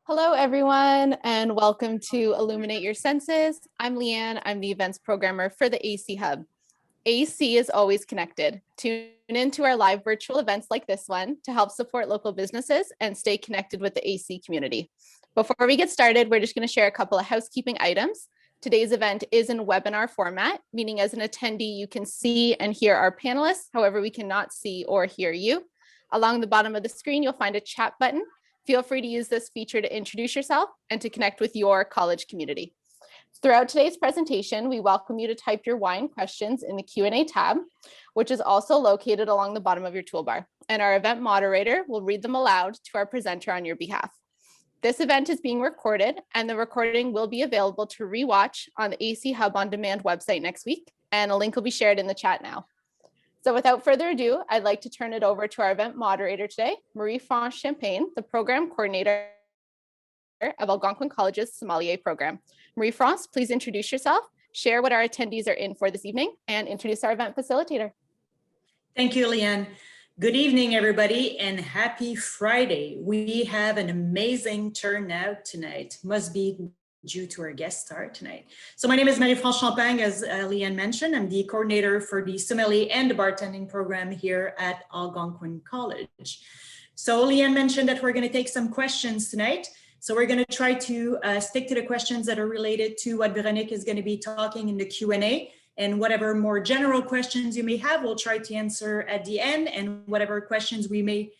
Hello, everyone, and welcome to Illuminate Your Senses. I'm Leanne. I'm the events programmer for the AC Hub. AC is always connected. Tune into our live virtual events like this one to help support local businesses and stay connected with the AC community. Before we get started, we're just going to share a couple of housekeeping items. Today's event is in webinar format, meaning as an attendee, you can see and hear our panelists. However, we cannot see or hear you. Along the bottom of the screen, you'll find a chat button. Feel free to use this feature to introduce yourself and to connect with your college community. Throughout today's presentation, we welcome you to type your wine questions in the Q&A tab, which is also located along the bottom of your toolbar. And our event moderator will read them aloud to our presenter on your behalf. This event is being recorded, and the recording will be available to rewatch on the AC Hub On Demand website next week, and a link will be shared in the chat now. So without further ado, I'd like to turn it over to our event moderator today, Marie-France Champagne, the program coordinator of Algonquin College's Sommelier program. Marie-France, please introduce yourself, share what our attendees are in for this evening, and introduce our event facilitator. Thank you, Leanne. Good evening, everybody, and happy Friday. We have an amazing turnout tonight. Must be due to our guest star tonight. So my name is Marie-France Champagne, as Leanne mentioned. I'm the coordinator for the Sommelier and the bartending program here at Algonquin College. So Leanne mentioned that we're going to take some questions tonight. So we're going to try to stick to the questions that are related to what Véronique is going to be talking in the Q&A. And whatever more general questions you may have, we'll try to answer at the end. And whatever questions we may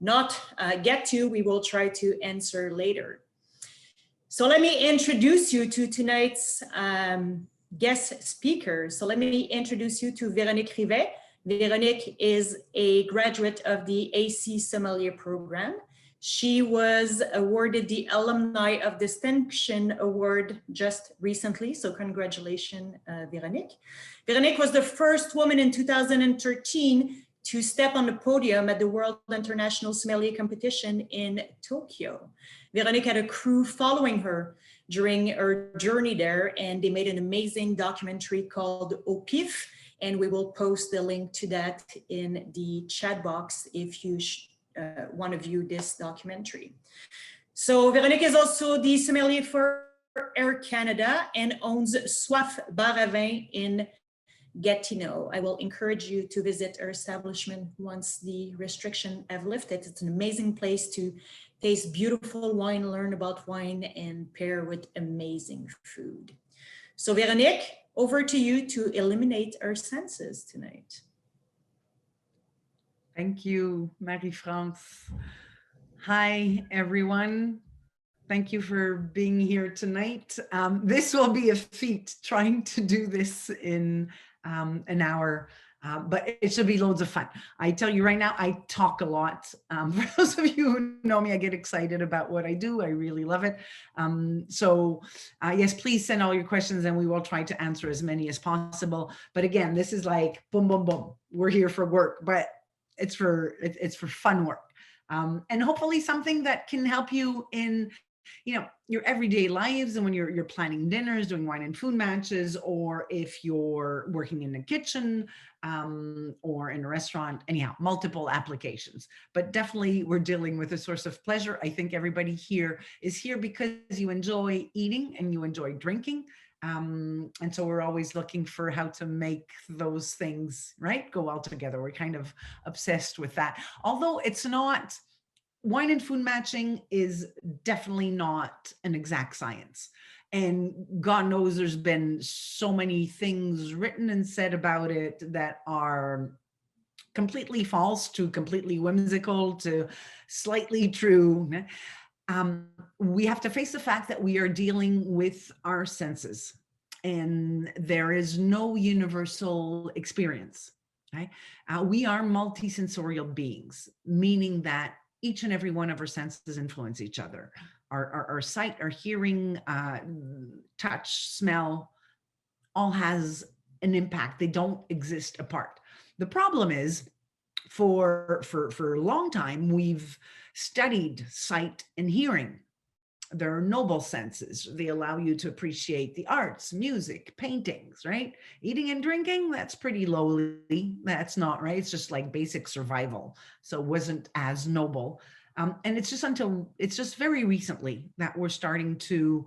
not get to, we will try to answer later. So let me introduce you to tonight's guest speaker. So let me introduce you to Véronique Rivest. Véronique is a graduate of the AC Sommelier program. She was awarded the Alumni of Distinction Award just recently. So congratulations, Véronique. Véronique was the first woman in 2013 to step on the podium at the World International Sommelier Competition in Tokyo. Véronique had a crew following her during her journey there, and they made an amazing documentary called Au Pif, and we will post the link to that in the chat box if you want to view this documentary. So Véronique is also the sommelier for Air Canada and owns Soif Bar à Vin in Gatineau. I will encourage you to visit our establishment once the restriction have lifted. It's an amazing place to taste beautiful wine, learn about wine, and pair with amazing food. So Véronique, over to you to illuminate our senses tonight. Thank you, Marie-France. Hi, everyone. Thank you for being here tonight. This will be a feat trying to do this in an hour, but it should be loads of fun. I tell you right now, I talk a lot. For those of you who know me, I get excited about what I do. I really love it. Yes, please send all your questions and we will try to answer as many as possible. But again, this is like boom, boom, boom. We're here for work, but it's for fun work. And hopefully something that can help you in your everyday lives, and when you're planning dinners, doing wine and food matches, or if you're working in the kitchen or in a restaurant, anyhow, multiple applications. But definitely we're dealing with a source of pleasure. I think everybody here is here because you enjoy eating and you enjoy drinking. And so we're always looking for how to make those things, right, go well together. We're kind of obsessed with that. Although it's not, wine and food matching is definitely not an exact science. And God knows there's been so many things written and said about it that are completely false to completely whimsical to slightly true. We have to face the fact that we are dealing with our senses and there is no universal experience. Okay? We are multisensorial beings, meaning that each and every one of our senses influence each other. Our sight, our hearing, touch, smell, all has an impact. They don't exist apart. The problem is, for a long time, we've studied sight and hearing. They're noble senses. They allow you to appreciate the arts, music, paintings, right? Eating and drinking, that's pretty lowly. That's not, right? It's just like basic survival. So it wasn't as noble. And it's just very recently that we're starting to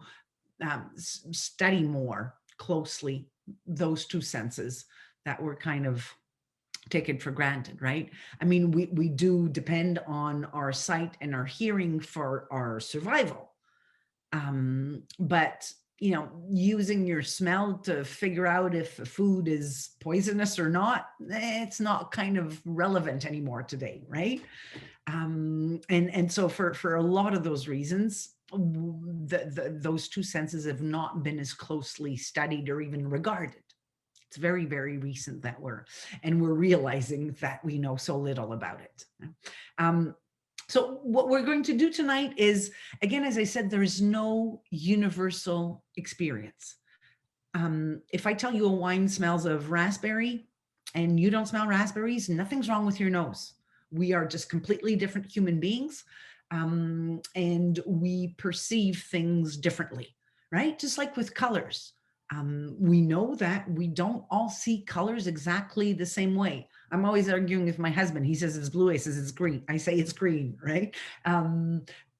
study more closely those two senses that were kind of taken for granted, right? I mean, we do depend on our sight and our hearing for our survival. But using your smell to figure out if a food is poisonous or not, it's not kind of relevant anymore today, right? And so for a lot of those reasons, those two senses have not been as closely studied or even regarded. It's very, very recent that we're realizing that we know so little about it. So what we're going to do tonight is, again, as I said, there is no universal experience. If I tell you a wine smells of raspberry and you don't smell raspberries, nothing's wrong with your nose. We are just completely different human beings, and we perceive things differently, right? Just like with colors. We know that we don't all see colors exactly the same way. I'm always arguing with my husband. He says it's blue. I says it's green. I say it's green, right?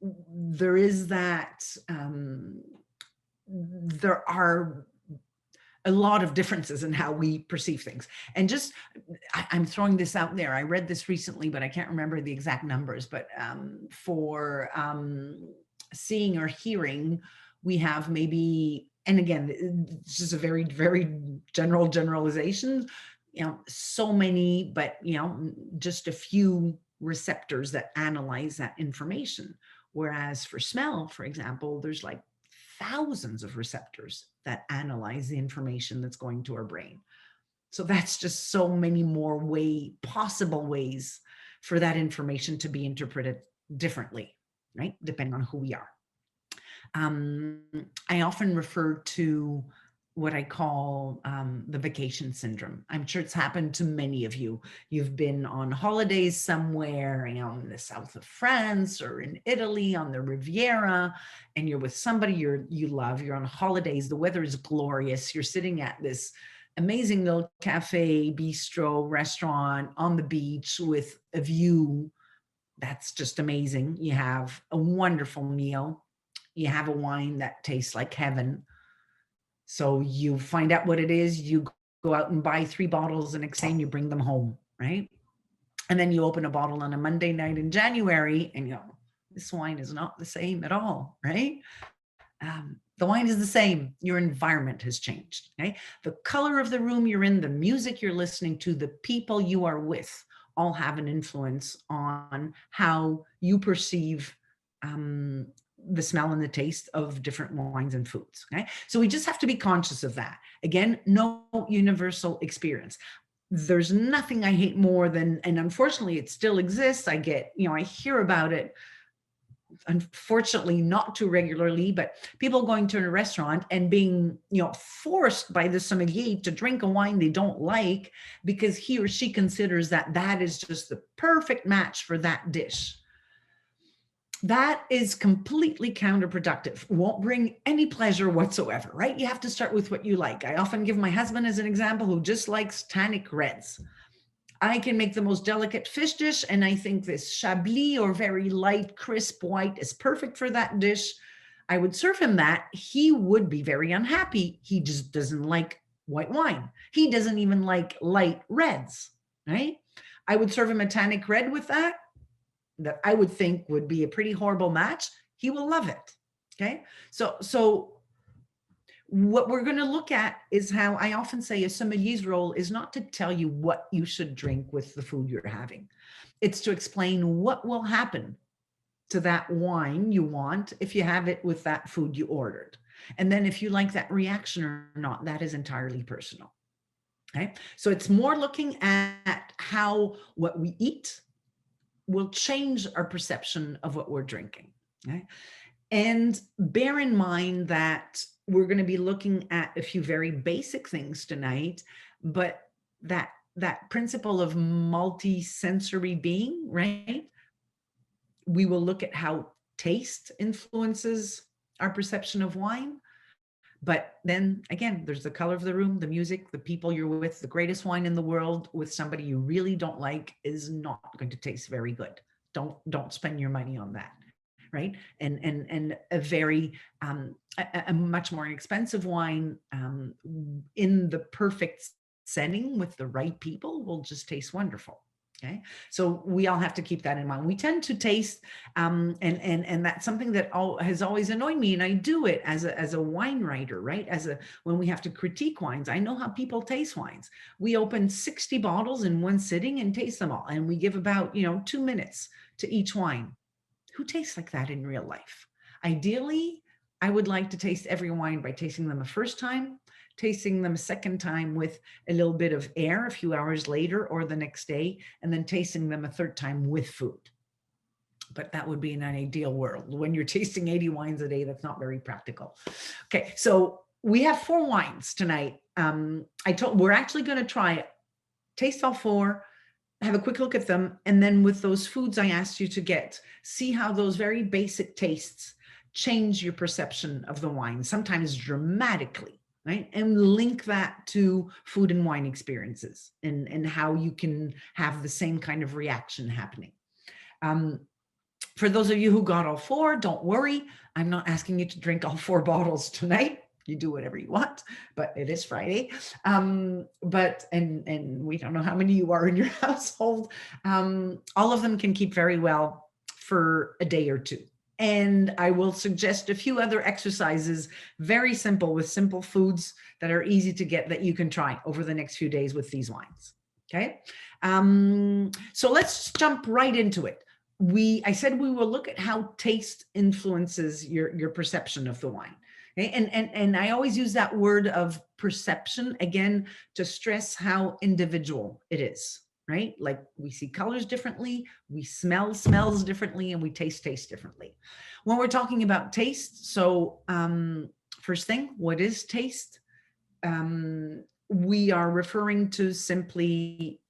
There is that, there are a lot of differences in how we perceive things. And just, I'm throwing this out there. I read this recently, but I can't remember the exact numbers. But for seeing or hearing, we have maybe, and again, it's just a very, very generalization, so many, but, just a few receptors that analyze that information. Whereas for smell, for example, there's like thousands of receptors that analyze the information that's going to our brain. So that's just so many more possible ways for that information to be interpreted differently, right? Depending on who we are. I often refer to what I call the vacation syndrome. I'm sure it's happened to many of you. You've been on holidays somewhere, in the south of France or in Italy on the Riviera, and you're with somebody you love. You're on holidays. The weather is glorious. You're sitting at this amazing little cafe, bistro, restaurant on the beach with a view that's just amazing. You have a wonderful meal. You have a wine that tastes like heaven. So you find out what it is, you go out and buy 3 bottles, and next time you bring them home, right? And then you open a bottle on a Monday night in January and this wine is not the same at all, right? The wine is the same. Your environment has changed, okay? The color of the room you're in, the music you're listening to, the people you are with all have an influence on how you perceive the smell and the taste of different wines and foods. Okay. So we just have to be conscious of that. Again, no universal experience. There's nothing I hate more than, and unfortunately it still exists. I get, I hear about it, unfortunately not too regularly, but people going to a restaurant and being, forced by the sommelier to drink a wine they don't like because he or she considers that that is just the perfect match for that dish. That is completely counterproductive. Won't bring any pleasure whatsoever, right? You have to start with what you like. I often give my husband as an example who just likes tannic reds. I can make the most delicate fish dish, and I think this Chablis or very light, crisp white is perfect for that dish. I would serve him that. He would be very unhappy. He just doesn't like white wine. He doesn't even like light reds, right? I would serve him a tannic red with that I would think would be a pretty horrible match. He will love it. Okay. So what we're going to look at is how I often say a sommelier's role is not to tell you what you should drink with the food you're having. It's to explain what will happen to that wine you want if you have it with that food you ordered. And then if you like that reaction or not, that is entirely personal. Okay. So it's more looking at how what we eat will change our perception of what we're drinking. Okay? And bear in mind that we're going to be looking at a few very basic things tonight, but that principle of multi-sensory being, right? We will look at how taste influences our perception of wine. But then again, there's the color of the room, the music, the people you're with. The greatest wine in the world with somebody you really don't like is not going to taste very good. don't spend your money on that. Right. And a very, a much more expensive wine in the perfect setting with the right people will just taste wonderful. Okay. So we all have to keep that in mind. We tend to taste, and that's something that has always annoyed me. And I do it as a wine writer, right? When we have to critique wines, I know how people taste wines. We open 60 bottles in one sitting and taste them all. And we give about, 2 minutes to each wine. Who tastes like that in real life? Ideally, I would like to taste every wine by tasting them a first time, tasting them a second time with a little bit of air a few hours later or the next day, and then tasting them a third time with food. But that would be in an ideal world. When you're tasting 80 wines a day, that's not very practical. Okay, so we have 4 wines tonight. We're actually going to try taste all 4, have a quick look at them, and then with those foods I asked you to get, see how those very basic tastes change your perception of the wine, sometimes dramatically. Right? And link that to food and wine experiences and how you can have the same kind of reaction happening. For those of you who got all 4, don't worry. I'm not asking you to drink all 4 bottles tonight. You do whatever you want, but it is Friday. And we don't know how many you are in your household. All of them can keep very well for a day or 2. And I will suggest a few other exercises, very simple, with simple foods that are easy to get that you can try over the next few days with these wines. Okay. So let's jump right into it. I said we will look at how taste influences your perception of the wine. Okay? And I always use that word of perception, again, to stress how individual it is. Right? Like we see colors differently, we smell smells differently, and we taste differently. When we're talking about taste, so first thing, what is taste? We are referring to simply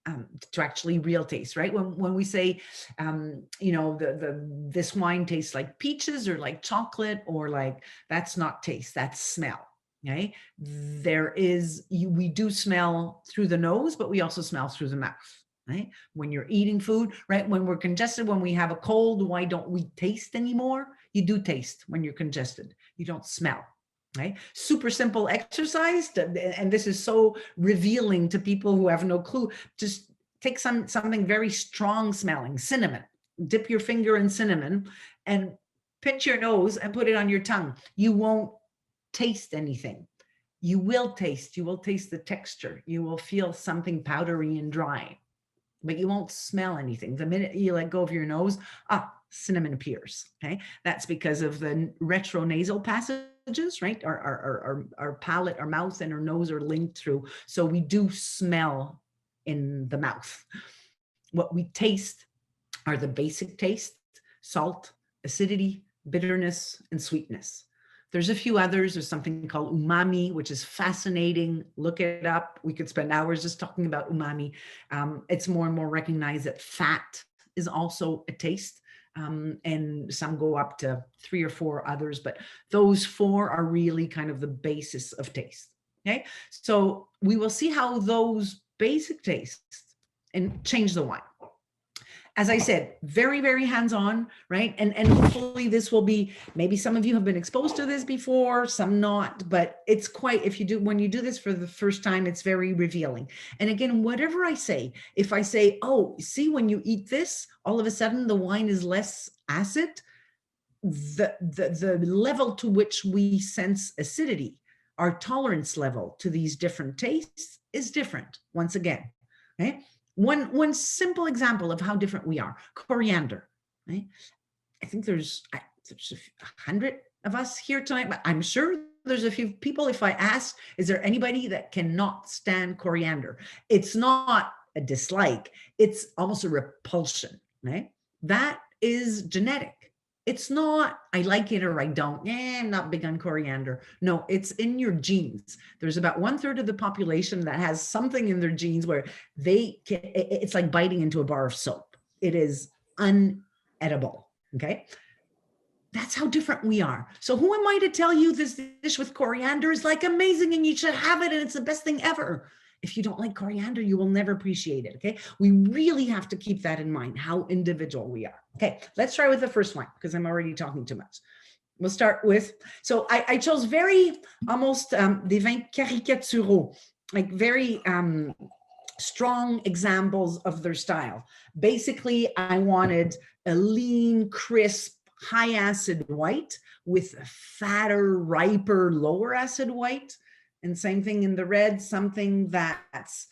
to actually real taste, right? When we say, this wine tastes like peaches or like chocolate or like, that's not taste, that's smell. Okay, we do smell through the nose, but we also smell through the mouth. Right? When you're eating food, right? When we're congested, when we have a cold, why don't we taste anymore? You do taste when you're congested. You don't smell, right? Super simple exercise. And this is so revealing to people who have no clue. Just take something very strong smelling, cinnamon. Dip your finger in cinnamon and pinch your nose and put it on your tongue. You won't taste anything. You will taste the texture. You will feel something powdery and dry. But you won't smell anything. The minute you let go of your nose, cinnamon appears. Okay, that's because of the retronasal passages, right? Our palate, our mouth, and our nose are linked through. So we do smell in the mouth. What we taste are the basic tastes: salt, acidity, bitterness, and sweetness. There's a few others. There's something called umami, which is fascinating. Look it up. We could spend hours just talking about umami. It's more and more recognized that fat is also a taste. And some go up to 3 or 4 others, but those 4 are really kind of the basis of taste. Okay, so we will see how those basic tastes and change the wine. As I said, very, very hands-on, right? And hopefully this will be, maybe some of you have been exposed to this before, some not, but it's quite, when you do this for the first time, it's very revealing. And again, whatever I say, if I say, oh, see, when you eat this, all of a sudden the wine is less acid, the level to which we sense acidity, our tolerance level to these different tastes is different, once again, okay? One simple example of how different we are: coriander. Right? I think there's 100 of us here tonight, but I'm sure there's a few people. If I ask, is there anybody that cannot stand coriander? It's not a dislike; it's almost a repulsion. Right? That is genetic. It's not, I like it or I don't. I'm not big on coriander. No, it's in your genes. There's about 1/3 of the population that has something in their genes where it's like biting into a bar of soap. It is unedible. Okay. That's how different we are. So who am I to tell you this dish with coriander is like amazing and you should have it and it's the best thing ever? If you don't like coriander, you will never appreciate it, okay? We really have to keep that in mind, how individual we are. Okay, let's try with the first one because I'm already talking too much. We'll start with, so I chose very almost des vins caricaturaux, like very strong examples of their style. Basically, I wanted a lean, crisp, high acid white with a fatter, riper, lower acid white. And same thing in the red, something that's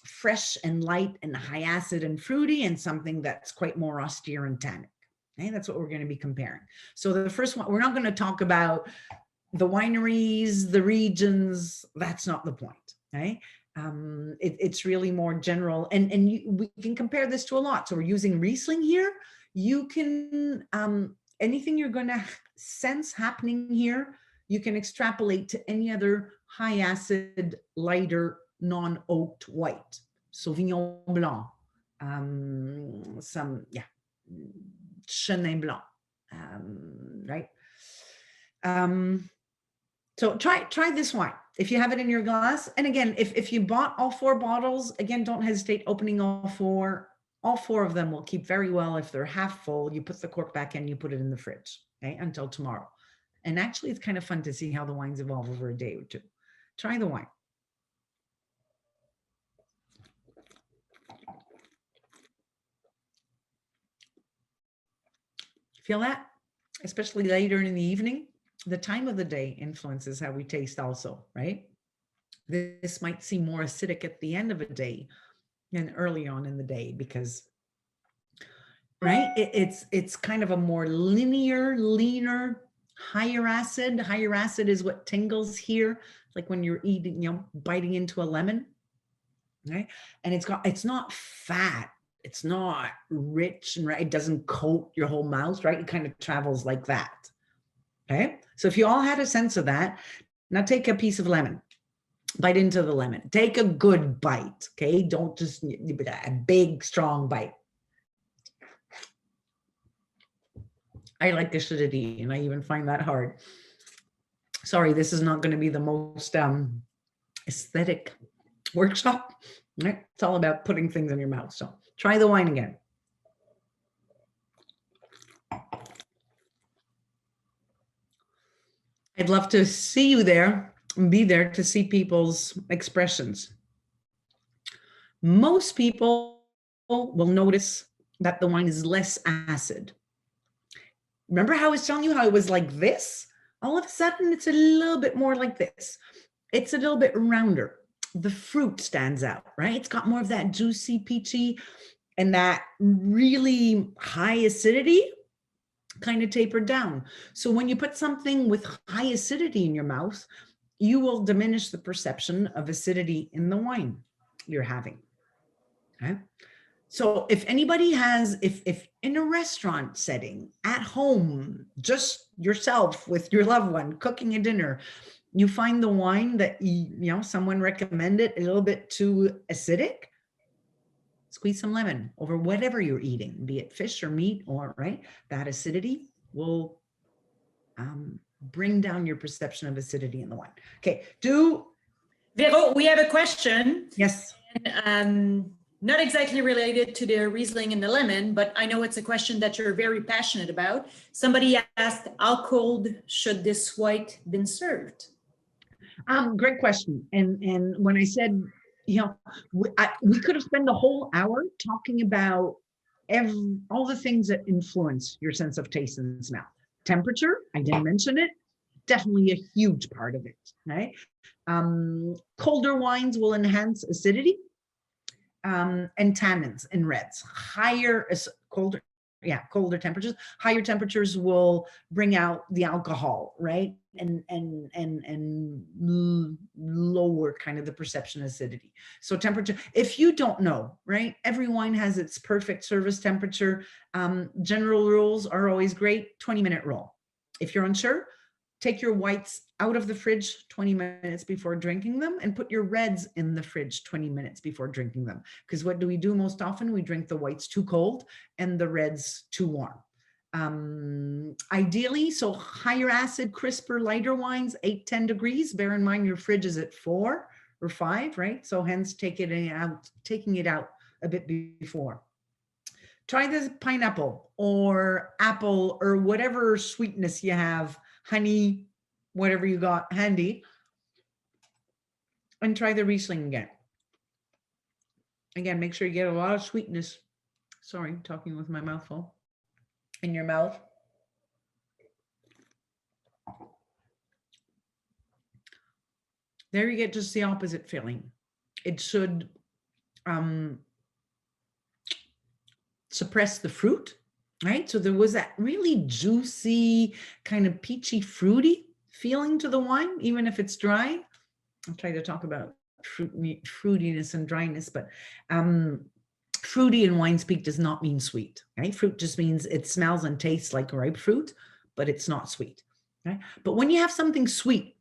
fresh and light and high acid and fruity, and something that's quite more austere and tannic. Okay, that's what we're going to be comparing. So the first one, we're not going to talk about the wineries, the regions. That's not the point. Okay, it's really more general, and we can compare this to a lot. So we're using Riesling here. You can anything you're going to sense happening here, you can extrapolate to any other high acid, lighter, non-oaked white. Sauvignon Blanc, Chenin Blanc, right? So try this wine if you have it in your glass. And again, if you bought all 4 bottles, again, don't hesitate opening all 4. All 4 of them will keep very well. If they're half full, you put the cork back in, you put it in the fridge, okay, until tomorrow. And actually, it's kind of fun to see how the wines evolve over a day or two. Try the wine. Feel that? Especially later in the evening. The time of the day influences how we taste also, right? This might seem more acidic at the end of a day than early on in the day because, right, it's kind of a more linear, leaner, higher acid. Higher acid is what tingles here, like when you're eating, biting into a lemon, right? And it's not fat. It's not rich, and right, it doesn't coat your whole mouth, right? It kind of travels like that. Okay, so if you all had a sense of that, now take a piece of lemon, bite into the lemon. Take a good bite, okay? Don't just a big, strong bite. I like acidity, and I even find that hard. Sorry, this is not going to be the most aesthetic workshop. Right? It's all about putting things in your mouth. So try the wine again. I'd love to see you there and be there to see people's expressions. Most people will notice that the wine is less acid. Remember how I was telling you how it was like this? All of a sudden, it's a little bit more like this. It's a little bit rounder. The fruit stands out, right? It's got more of that juicy, peachy, and that really high acidity kind of tapered down. So when you put something with high acidity in your mouth, you will diminish the perception of acidity in the wine you're having. Okay. So if anybody has, if in a restaurant setting, at home, just yourself with your loved one, cooking a dinner, you find the wine that, someone recommended a little bit too acidic, squeeze some lemon over whatever you're eating, be it fish or meat, or right, that acidity will bring down your perception of acidity in the wine. Okay, Vero, we have a question. Yes. Not exactly related to the Riesling and the lemon, but I know it's a question that you're very passionate about. Somebody asked, how cold should this white been served? Great question. And when I said, we could have spent the whole hour talking about all the things that influence your sense of taste and smell. Temperature, I didn't mention it, definitely a huge part of it, right? Colder wines will enhance acidity and tannins in reds. Colder temperatures. Higher temperatures will bring out the alcohol, right? And lower kind of the perception of acidity. So temperature, if you don't know, right? Every wine has its perfect service temperature. General rules are always great. 20-minute rule. If you're unsure, take your whites out of the fridge 20 minutes before drinking them and put your reds in the fridge 20 minutes before drinking them. Because what do we do most often? We drink the whites too cold and the reds too warm. Ideally, higher acid, crisper, lighter wines, 8-10 degrees. Bear in mind your fridge is at 4, or 5, right? So hence taking it out a bit before. Try this pineapple or apple or whatever sweetness you have, honey, whatever you got handy, and try the Riesling again. Again, make sure you get a lot of sweetness. Sorry, talking with my mouth full. In your mouth. There you get just the opposite feeling. It should suppress the fruit, right? So there was that really juicy, kind of peachy, fruity feeling to the wine, even if it's dry. I'll try to talk about fruitiness and dryness, but fruity in wine speak does not mean sweet, right? Fruit just means it smells and tastes like ripe fruit, but it's not sweet, right? But when you have something sweet,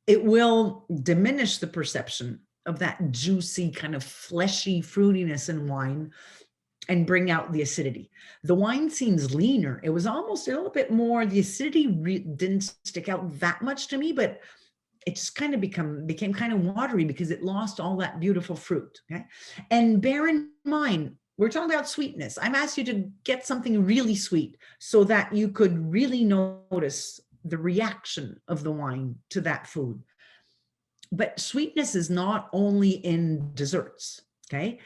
it will diminish the perception of that juicy kind of fleshy fruitiness in wine and bring out the acidity. The wine seems leaner. It was almost a little bit more, the acidity didn't stick out that much to me, but it just kind of became kind of watery because it lost all that beautiful fruit. Okay. And bear in mind, we're talking about sweetness. I'm asking you to get something really sweet so that you could really notice the reaction of the wine to that food. But sweetness is not only in desserts. Okay.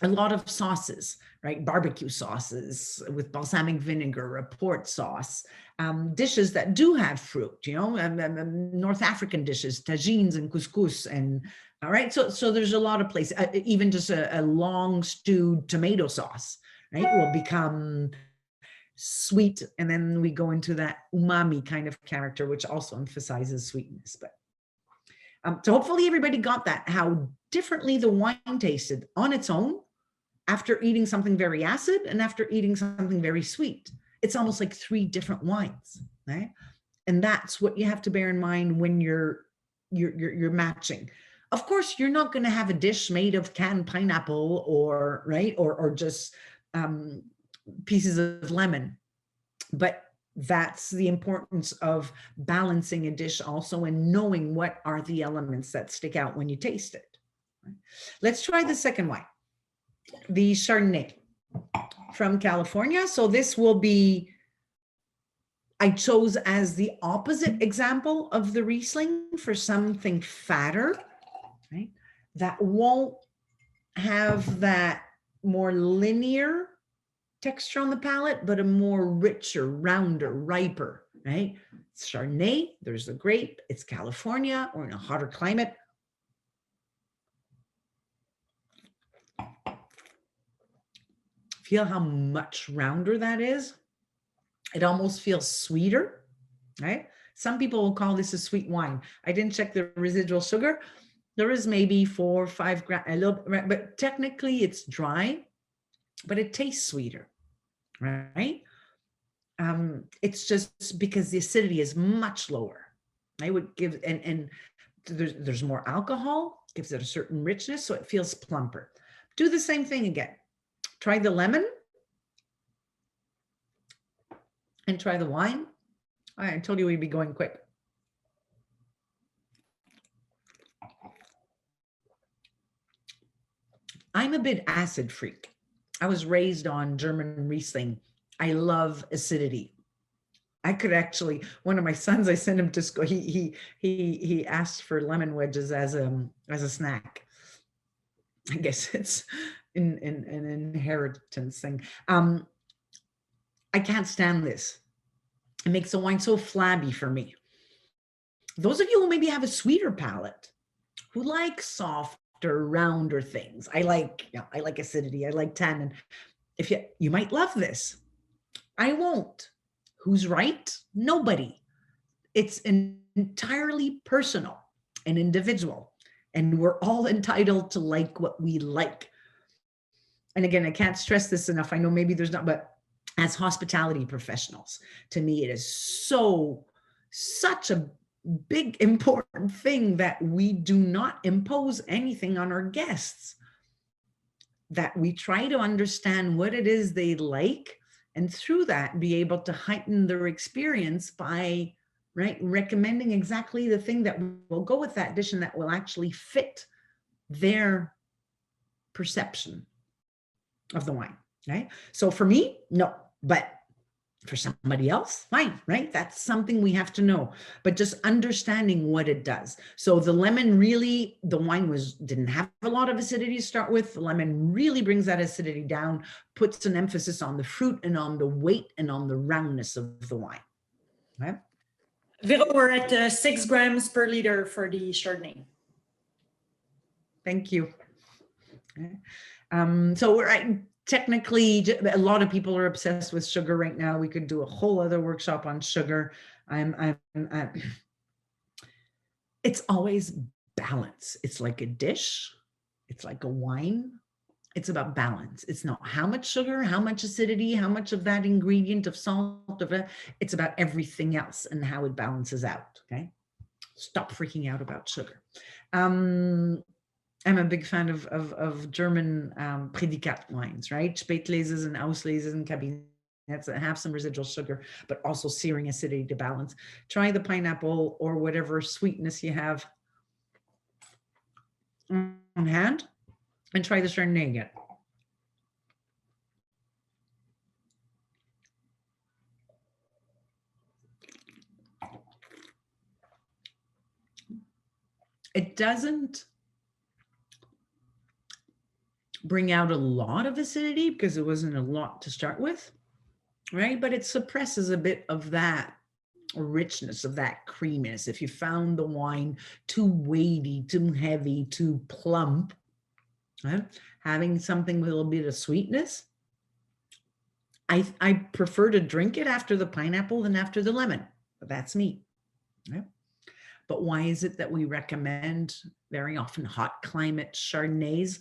A lot of sauces, right? Barbecue sauces with balsamic vinegar, a port sauce, dishes that do have fruit, you know, North African dishes, tagines and couscous, and all right. So there's a lot of places, even just a long stewed tomato sauce, right? Will become sweet. And then we go into that umami kind of character, which also emphasizes sweetness. But so hopefully everybody got that, how differently the wine tasted on its own after eating something very acid and after eating something very sweet. It's almost like 3 different wines, right? And that's what you have to bear in mind when you're matching. Of course, you're not going to have a dish made of canned pineapple or right or just pieces of lemon, but that's the importance of balancing a dish also and knowing what are the elements that stick out when you taste it. Let's try the second wine, the Chardonnay from California. So this will be, I chose as the opposite example of the Riesling for something fatter, right? That won't have that more linear texture on the palate, but a more richer, rounder, riper, right? It's Chardonnay, there's the grape, it's California, we're in a hotter climate. Feel how much rounder that is. It almost feels sweeter, right? Some people will call this a sweet wine. I didn't check the residual sugar. There is maybe 4 or 5 grams, a little, but technically it's dry, but it tastes sweeter, right? It's just because the acidity is much lower. I would give, and there's more alcohol, gives it a certain richness, so it feels plumper. Do the same thing again. Try the lemon and try the wine. All right, I told you we'd be going quick. I'm a bit acid freak. I was raised on German Riesling. I love acidity. I could actually, one of my sons, I sent him to school. He asked for lemon wedges as a snack. I guess it's an inheritance thing. I can't stand this. It makes the wine so flabby for me. Those of you who maybe have a sweeter palate, who like softer, rounder things. I like acidity. I like tannin. If you might love this. I won't. Who's right? Nobody. It's entirely personal and individual, and we're all entitled to like what we like. And again, I can't stress this enough. I know maybe there's not, but as hospitality professionals, to me, it is such a big, important thing that we do not impose anything on our guests, that we try to understand what it is they like, and through that, be able to heighten their experience by right? Recommending exactly the thing that will go with that dish and that will actually fit their perception of the wine, right? So for me, no, but for somebody else, fine, right? That's something we have to know, but just understanding what it does. So the lemon really, the wine didn't have a lot of acidity to start with. The lemon really brings that acidity down, puts an emphasis on the fruit and on the weight and on the roundness of the wine, right? Vero, we're at 6 grams per liter for the Chardonnay. Thank you. So we're technically, a lot of people are obsessed with sugar right now. We could do a whole other workshop on sugar. It's always balance. It's like a dish. It's like a wine. It's about balance. It's not how much sugar, how much acidity, how much of that ingredient of salt, it's about everything else and how it balances out, okay? Stop freaking out about sugar. I'm a big fan of German Prädikat wines, right? Spätleses and Ausleses and Kabinetts that have some residual sugar, but also searing acidity to balance. Try the pineapple or whatever sweetness you have on hand, and try the Chardonnay again. It doesn't bring out a lot of acidity because it wasn't a lot to start with, right? But it suppresses a bit of that richness, of that creaminess. If you found the wine too weighty, too heavy, too plump, right? Having something with a little bit of sweetness, I prefer to drink it after the pineapple than after the lemon, but that's me, right? But why is it that we recommend very often hot climate Chardonnays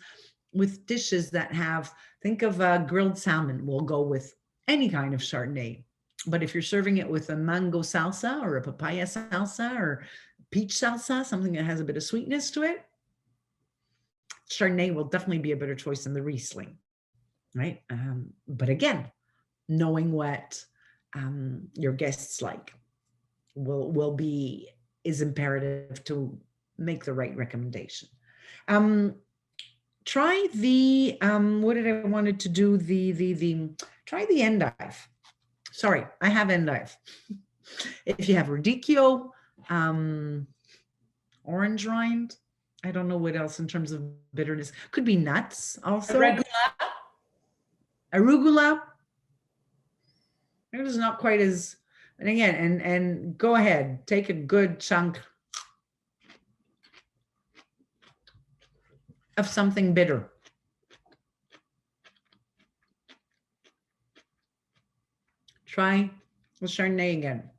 with dishes that have, think of grilled salmon, will go with any kind of Chardonnay. But if you're serving it with a mango salsa or a papaya salsa or peach salsa, something that has a bit of sweetness to it, Chardonnay will definitely be a better choice than the Riesling, right? But again, knowing what your guests like is imperative to make the right recommendation. Try the what did I wanted to do? Try the endive. Sorry, I have endive. If you have radicchio, orange rind, I don't know what else in terms of bitterness. Could be nuts also. Arugula. It is not quite as, and again, and go ahead, take a good chunk of something bitter. Try the Chardonnay again.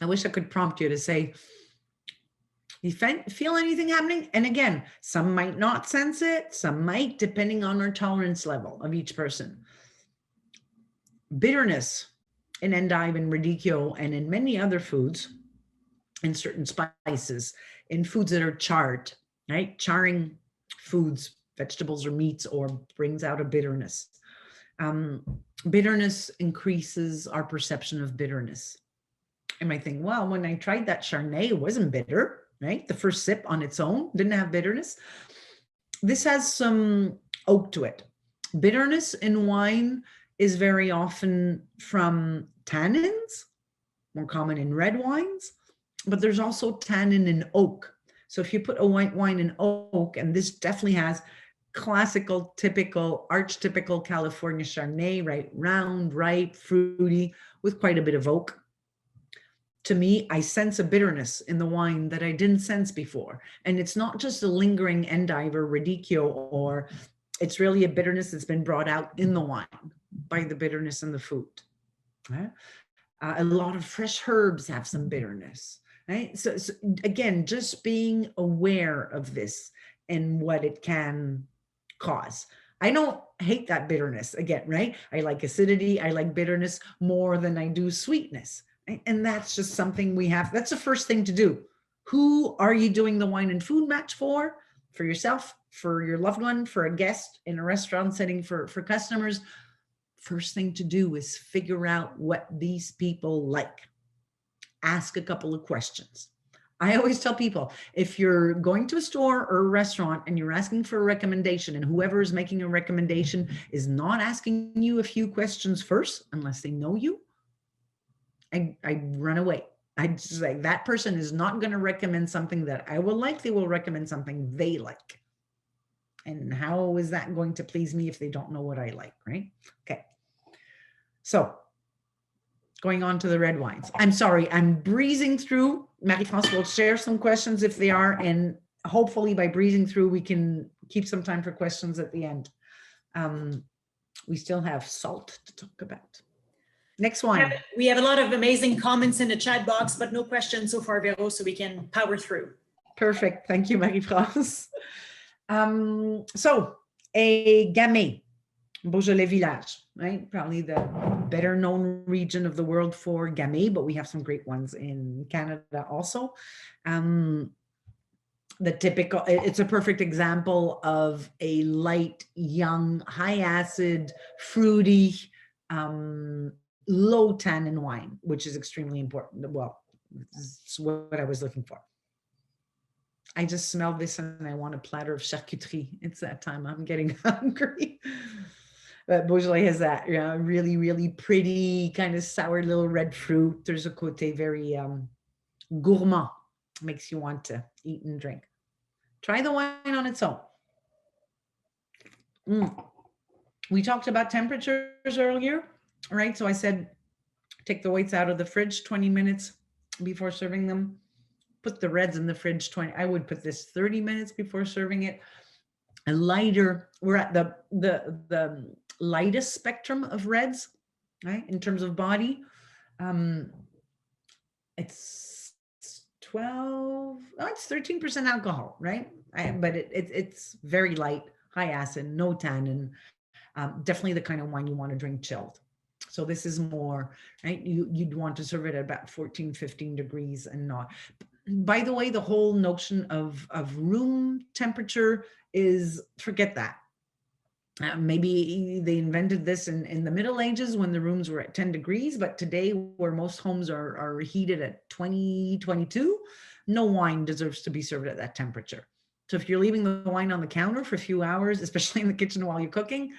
I wish I could prompt you to say, you feel anything happening? And again, some might not sense it, some might, depending on our tolerance level of each person. Bitterness in endive and radicchio and in many other foods, in certain spices, in foods that are charred, right? Charring foods, vegetables or meats, or brings out a bitterness. Bitterness increases our perception of bitterness. And I think, well, when I tried that Chardonnay, it wasn't bitter, right? The first sip on its own didn't have bitterness. This has some oak to it. Bitterness in wine is very often from tannins, more common in red wines, but there's also tannin in oak. So if you put a white wine in oak, and this definitely has classical, typical, archetypical California Chardonnay, right? Round, ripe, fruity, with quite a bit of oak. To me, I sense a bitterness in the wine that I didn't sense before. And it's not just a lingering endive or radicchio, or it's really a bitterness that's been brought out in the wine by the bitterness in the food. Right? A lot of fresh herbs have some bitterness. Right? So again, just being aware of this and what it can cause. I don't hate that bitterness again, right? I like acidity. I like bitterness more than I do sweetness. Right? And that's just something we have. That's the first thing to do. Who are you doing the wine and food match for? For yourself for your loved one, for a guest in a restaurant setting, for customers, first thing to do is figure out what these people like. Ask a couple of questions. I always tell people, if you're going to a store or a restaurant and you're asking for a recommendation and whoever is making a recommendation is not asking you a few questions first, unless they know you, I run away. I just like, that person is not going to recommend something that I will like. They will recommend something they like. And how is that going to please me if they don't know what I like, right? Okay. So going on to the red wines. I'm sorry, I'm breezing through. Marie-France will share some questions if they are, and hopefully by breezing through, we can keep some time for questions at the end. We still have salt to talk about. Next one. We have a lot of amazing comments in the chat box, but no questions so far, Vero, so we can power through. Perfect. Thank you, Marie-France. So a Gamay, Beaujolais Village, right? Probably the better known region of the world for Gamay, but we have some great ones in Canada also. The typical, it's a perfect example of a light, young, high acid, fruity, low tannin wine, which is extremely important. Well, it's what I was looking for. I just smell this and I want a platter of charcuterie. It's that time. I'm getting hungry. But Beaujolais has that, you know, really, really pretty kind of sour little red fruit. There's a côté very gourmand. Makes you want to eat and drink. Try the wine on its own. We talked about temperatures earlier, right? So I said, take the whites out of the fridge 20 minutes before serving them. Put the reds in the fridge 20. I would put this 30 minutes before serving it. A lighter, we're at the lightest spectrum of reds, right? In terms of body. It's 12, oh, it's 13% alcohol, right? But it's very light, high acid, no tannin. Definitely the kind of wine you want to drink chilled. So this is more, right? You'd want to serve it at about 14, 15 degrees and not. By the way, the whole notion of room temperature is, forget that. Maybe they invented this in the Middle Ages when the rooms were at 10 degrees, but today where most homes are heated at 20, 22, no wine deserves to be served at that temperature. So if you're leaving the wine on the counter for a few hours, especially in the kitchen while you're cooking,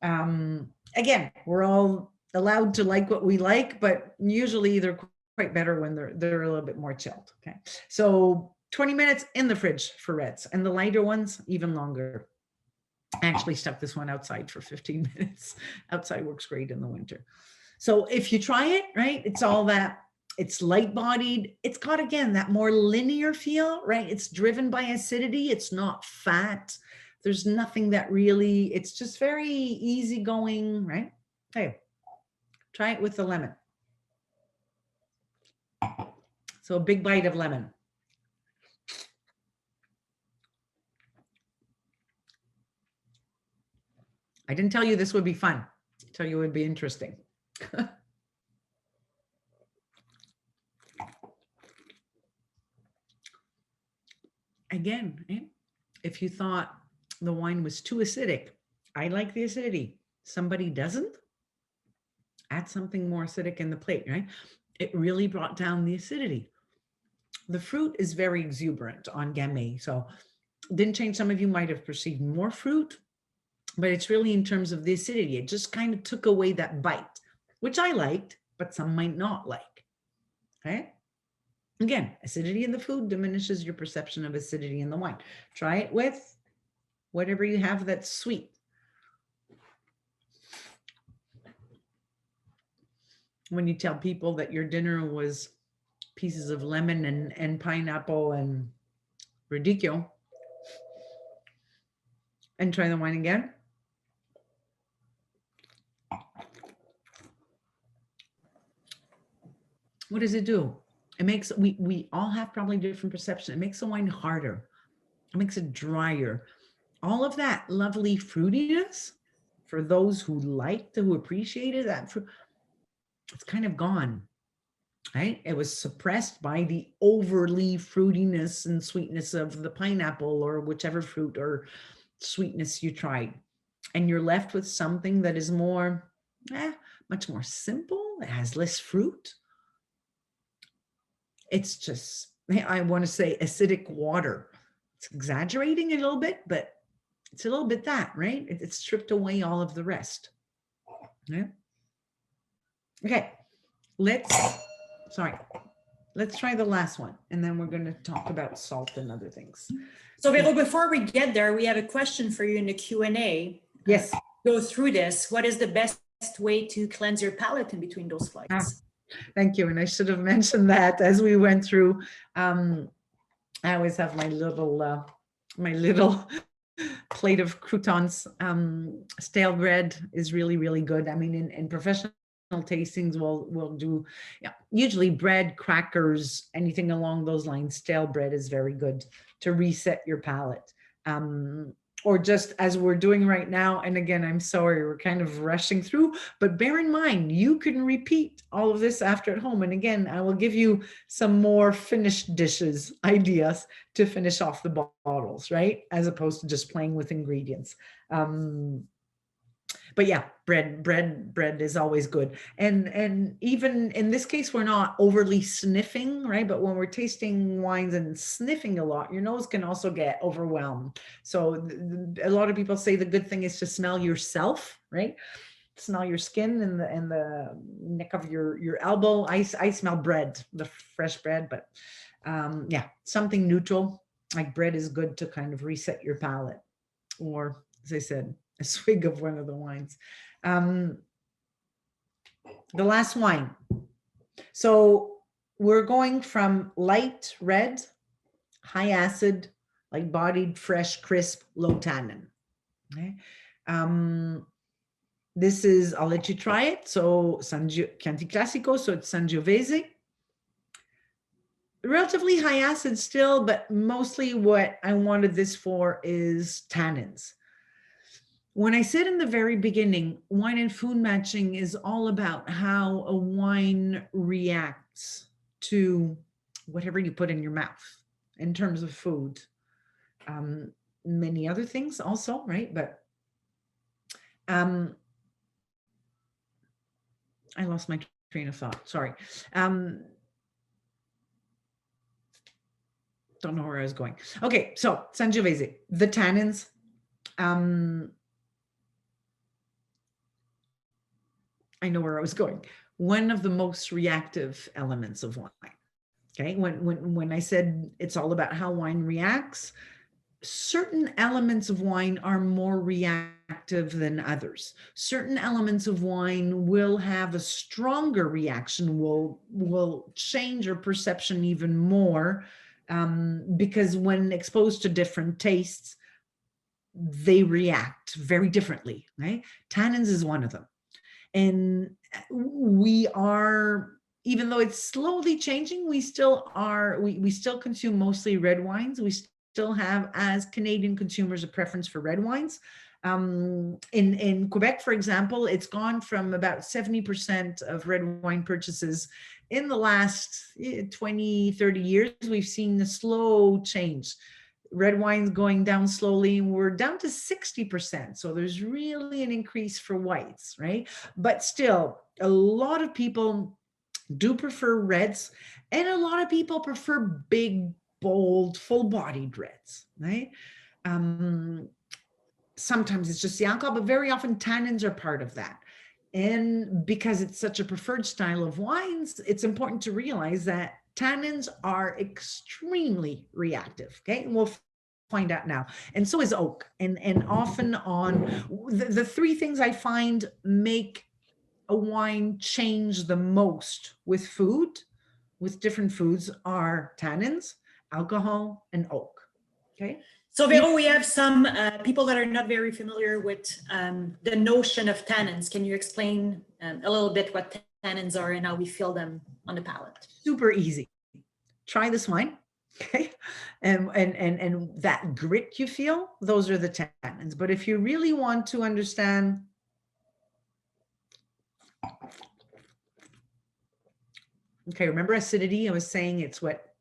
again, we're all allowed to like what we like, but usually they're quite better when they're a little bit more chilled. Okay, so 20 minutes in the fridge for reds, and the lighter ones even longer. I actually stuck this one outside for 15 minutes. Outside works great in the winter. So if you try it, right, it's all that, it's light bodied. It's got, again, that more linear feel, right? It's driven by acidity. It's not fat. There's nothing that really, it's just very easygoing, right? Hey, try it with the lemon. So a big bite of lemon. I didn't tell you this would be fun. I tell you it would be interesting. Again, if you thought the wine was too acidic, I like the acidity. Somebody doesn't, add something more acidic in the plate, right? It really brought down the acidity. The fruit is very exuberant on Gamay, so didn't change. Some of you might have perceived more fruit, but it's really in terms of the acidity. It just kind of took away that bite, which I liked, but some might not like, okay? Again, acidity in the food diminishes your perception of acidity in the wine. Try it with whatever you have that's sweet. When you tell people that your dinner was pieces of lemon and pineapple and radicchio, and try the wine again. What does it do? It makes, we all have probably different perception. It makes the wine harder. It makes it drier. All of that lovely fruitiness, for those who liked, who appreciated that fruit, it's kind of gone. right? It was suppressed by the overly fruitiness and sweetness of the pineapple or whichever fruit or sweetness you tried. And you're left with something that is more, much more simple. It has less fruit. It's just, I want to say acidic water. It's exaggerating a little bit, but it's a little bit that, right? It's stripped away all of the rest. Yeah. Okay, let's try the last one, and then we're going to talk about salt and other things. So Vero, before we get there, we have a question for you in the Q&A. Yes. Go through this. What is the best way to cleanse your palate in between those flights? Thank you. And I should have mentioned that as we went through. I always have my little plate of croutons. Stale bread is really, really good. I mean, in professional tastings, we'll do usually bread, crackers, anything along those lines. Stale bread is very good to reset your palate. Or just as we're doing right now. And again, I'm sorry, we're kind of rushing through, but bear in mind, you can repeat all of this after at home. And again, I will give you some more finished dishes, ideas to finish off the bottles, right? As opposed to just playing with ingredients. But yeah, bread is always good. And even in this case, we're not overly sniffing, right? But when we're tasting wines and sniffing a lot, your nose can also get overwhelmed. So a lot of people say the good thing is to smell yourself, right? Smell your skin and the neck of your elbow. I smell bread, the fresh bread, but yeah, something neutral like bread is good to kind of reset your palate. Or as I said, a swig of one of the wines. The last wine. So we're going from light red, high acid, like bodied, fresh, crisp, low tannin. Okay. This is, I'll let you try it. So Chianti Classico, so it's Sangiovese. Relatively high acid still, but mostly what I wanted this for is tannins. When I said in the very beginning, wine and food matching is all about how a wine reacts to whatever you put in your mouth in terms of food. Many other things also, right? But I lost my train of thought, sorry. Don't know where I was going. Okay, so Sangiovese, the tannins. I know where I was going. One of the most reactive elements of wine. Okay, when I said it's all about how wine reacts, certain elements of wine are more reactive than others. Certain elements of wine will have a stronger reaction, will change your perception even more, because when exposed to different tastes, they react very differently, right? Tannins is one of them. And we are, even though it's slowly changing, we still are, we still consume mostly red wines. We still have, as Canadian consumers, a preference for red wines. In Quebec, for example, it's gone from about 70% of red wine purchases in the last 20, 30 years. We've seen a slow change. Red wine's going down slowly. We're down to 60%. So there's really an increase for whites, right? But still, a lot of people do prefer reds, and a lot of people prefer big, bold, full-bodied reds, right? Sometimes it's just the alcohol, but very often tannins are part of that. And because it's such a preferred style of wines, it's important to realize that tannins are extremely reactive, okay? And we'll find out now. And so is oak. And often on the three things I find make a wine change the most with food, with different foods, are tannins, alcohol, and oak, okay? So Vero, we have some people that are not very familiar with the notion of tannins. Can you explain a little bit what tannins are and how we feel them on the palate? Super easy. Try this wine, okay? And that grit you feel, those are the tannins. But if you really want to understand Okay, remember acidity? I was saying it's what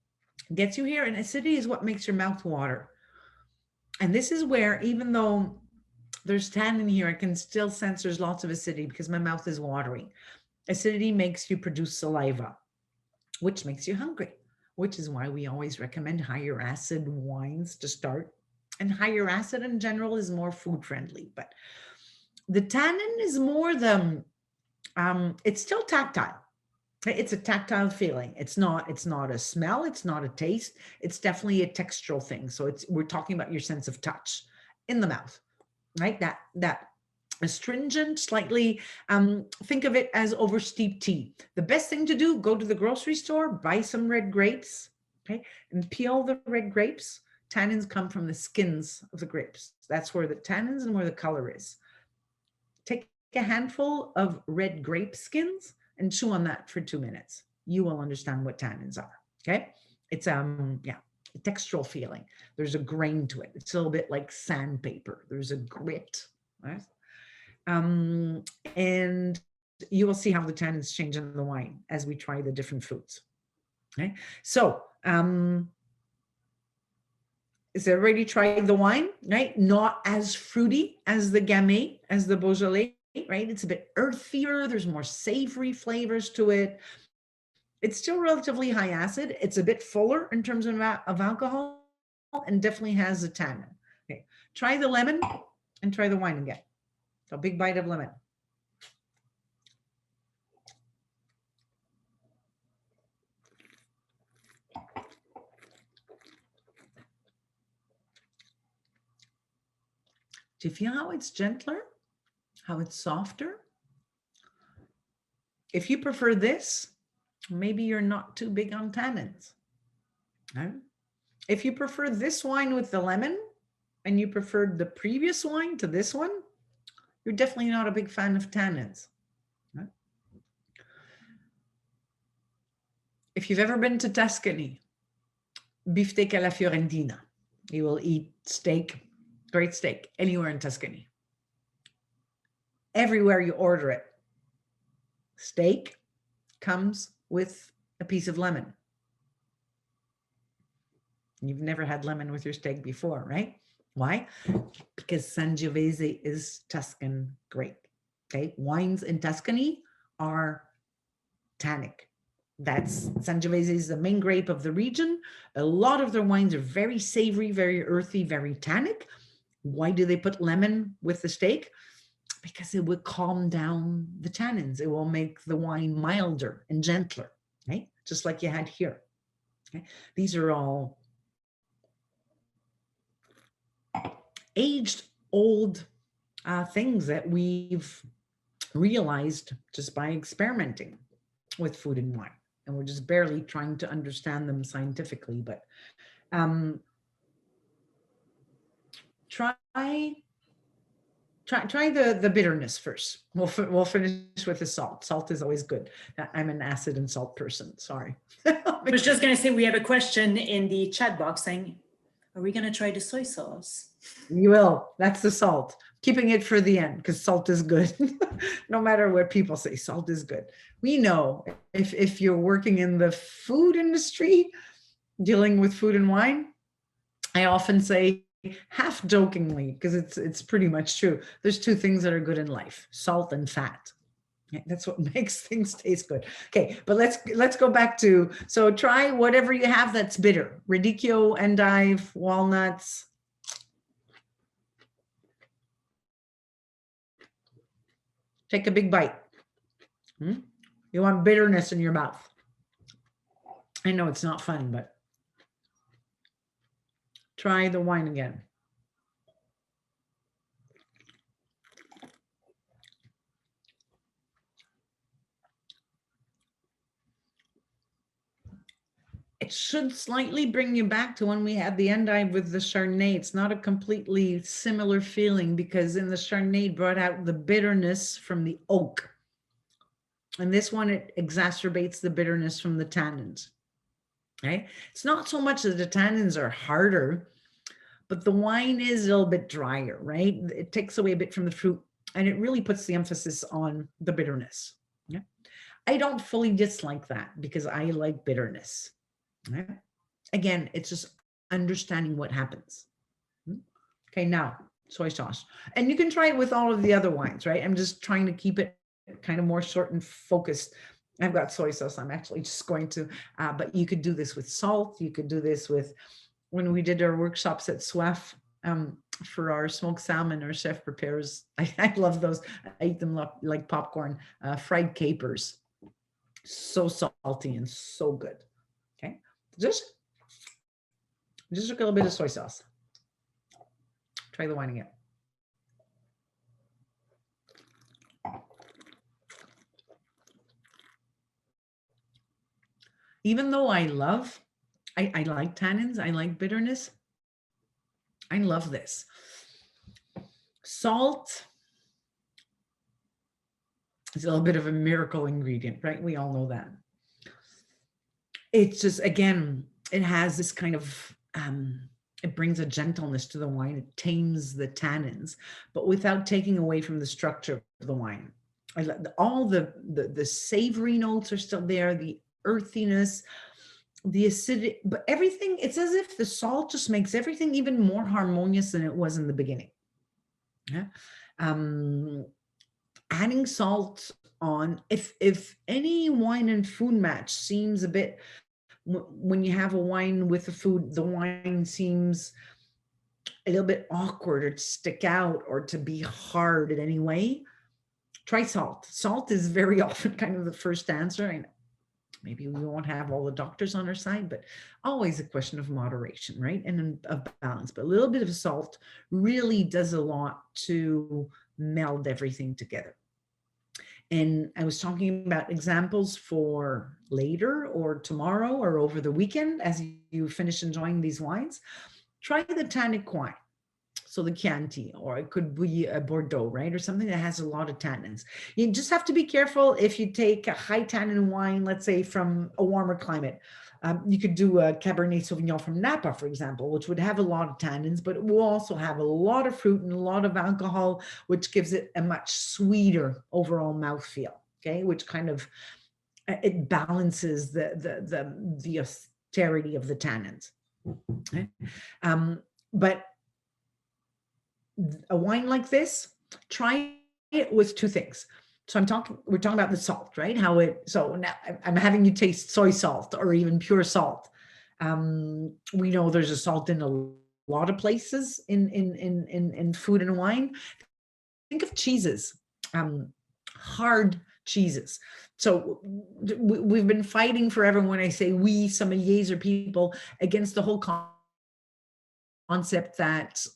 gets you here, and acidity is what makes your mouth water. And this is where, even though there's tannin here, I can still sense there's lots of acidity because my mouth is watering. Acidity makes you produce saliva, which makes you hungry, which is why we always recommend higher acid wines to start. And higher acid in general is more food friendly, but the tannin is more the, it's still tactile. It's a tactile feeling. It's not a smell. It's not a taste. It's definitely a textural thing. So we're talking about your sense of touch in the mouth, right? That astringent, slightly, think of it as oversteeped tea. The best thing to do, go to the grocery store, buy some red grapes, okay? And peel the red grapes. Tannins come from the skins of the grapes. That's where the tannins and where the color is. Take a handful of red grape skins and chew on that for 2 minutes. You will understand what tannins are, okay? It's, yeah, a textural feeling. There's a grain to it. It's a little bit like sandpaper. There's a grit, right? And you will see how the tannins change in the wine as we try the different foods, okay? So, is everybody tried the wine, right? Not as fruity as the Gamay, as the Beaujolais, right? It's a bit earthier. There's more savory flavors to it. It's still relatively high acid. It's a bit fuller in terms of alcohol and definitely has a tannin. Okay, try the lemon and try the wine again. So a big bite of lemon. Do you feel how it's gentler? How it's softer? If you prefer this, maybe you're not too big on tannins. Right? If you prefer this wine with the lemon and you preferred the previous wine to this one, you're definitely not a big fan of tannins. Right? If you've ever been to Tuscany, beefsteak alla Fiorentina, you will eat steak, great steak, anywhere in Tuscany. Everywhere you order it, steak comes with a piece of lemon. You've never had lemon with your steak before, right? Why? Because Sangiovese is Tuscan grape. Okay, wines in Tuscany are tannic. That's Sangiovese is the main grape of the region. A lot of their wines are very savory, very earthy, very tannic. Why do they put lemon with the steak? Because it would calm down the tannins. It will make the wine milder and gentler, right? Just like you had here. Okay? These are all aged, old things that we've realized just by experimenting with food and wine. And we're just barely trying to understand them scientifically, but try the bitterness first. We'll finish with the salt. Salt is always good. I'm an acid and salt person, sorry. I was just going to say, we have a question in the chat box saying, are we going to try the soy sauce? You will, that's the salt. Keeping it for the end because salt is good. No matter what people say, salt is good. We know if you're working in the food industry, dealing with food and wine, I often say, half jokingly, because it's pretty much true. There's two things that are good in life, salt and fat. Okay, that's what makes things taste good. Okay, but let's go back to, so try whatever you have that's bitter. Radicchio, endive, walnuts. Take a big bite. You want bitterness in your mouth. I know it's not fun, but try the wine again. It should slightly bring you back to when we had the endive with the Chardonnay. It's not a completely similar feeling because in the Chardonnay brought out the bitterness from the oak. And this one, it exacerbates the bitterness from the tannins. Okay? It's not so much that the tannins are harder, but the wine is a little bit drier, right? It takes away a bit from the fruit and it really puts the emphasis on the bitterness. Yeah. I don't fully dislike that because I like bitterness. Right? Again, it's just understanding what happens. Okay, now soy sauce. And you can try it with all of the other wines, right? I'm just trying to keep it kind of more short and focused. I've got soy sauce. I'm actually just going to, but you could do this with salt. You could do this with, when we did our workshops at Soif, for our smoked salmon, our chef prepares, I love those. I eat them like popcorn, fried capers. So salty and so good. Okay, just a little bit of soy sauce. Try the wine again. Even though I like tannins, I like bitterness, I love this. Salt is a little bit of a miracle ingredient, right? We all know that. It's just, again, it has this kind of, it brings a gentleness to the wine. It tames the tannins, but without taking away from the structure of the wine. All the savory notes are still there, the earthiness, the acidity, but everything, it's as if the salt just makes everything even more harmonious than it was in the beginning. Yeah. Adding salt on, if any wine and food match seems a bit, when you have a wine with the food, the wine seems a little bit awkward or to stick out or to be hard in any way, try salt. Salt is very often kind of the first answer. I know maybe we won't have all the doctors on our side, but always a question of moderation, right? And of balance. But a little bit of salt really does a lot to meld everything together. And I was talking about examples for later or tomorrow or over the weekend as you finish enjoying these wines. Try the tannic wine. So the Chianti, or it could be a Bordeaux, right? Or something that has a lot of tannins. You just have to be careful if you take a high tannin wine, let's say from a warmer climate. You could do a Cabernet Sauvignon from Napa, for example, which would have a lot of tannins, but it will also have a lot of fruit and a lot of alcohol, which gives it a much sweeter overall mouthfeel, okay? Which kind of, it balances the austerity of the tannins. Okay? But a wine like this, try it with two things. So we're talking about the salt, right? So now I'm having you taste soy salt or even pure salt. We know there's a salt in a lot of places in food and wine. Think of cheeses, hard cheeses. So we've been fighting forever. When I say we, sommeliers are people, against the whole concept that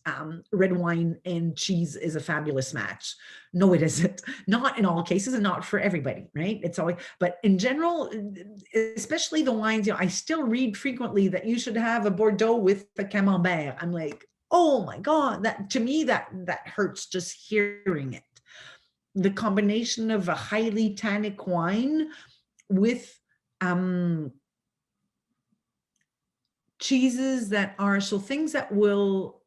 red wine and cheese is a fabulous match. No, it isn't. Not in all cases and not for everybody, right? It's always, but in general, especially the wines, I still read frequently that you should have a Bordeaux with a Camembert. I'm like, oh my God, that to me, that hurts just hearing it. The combination of a highly tannic wine with cheeses that are, so things that will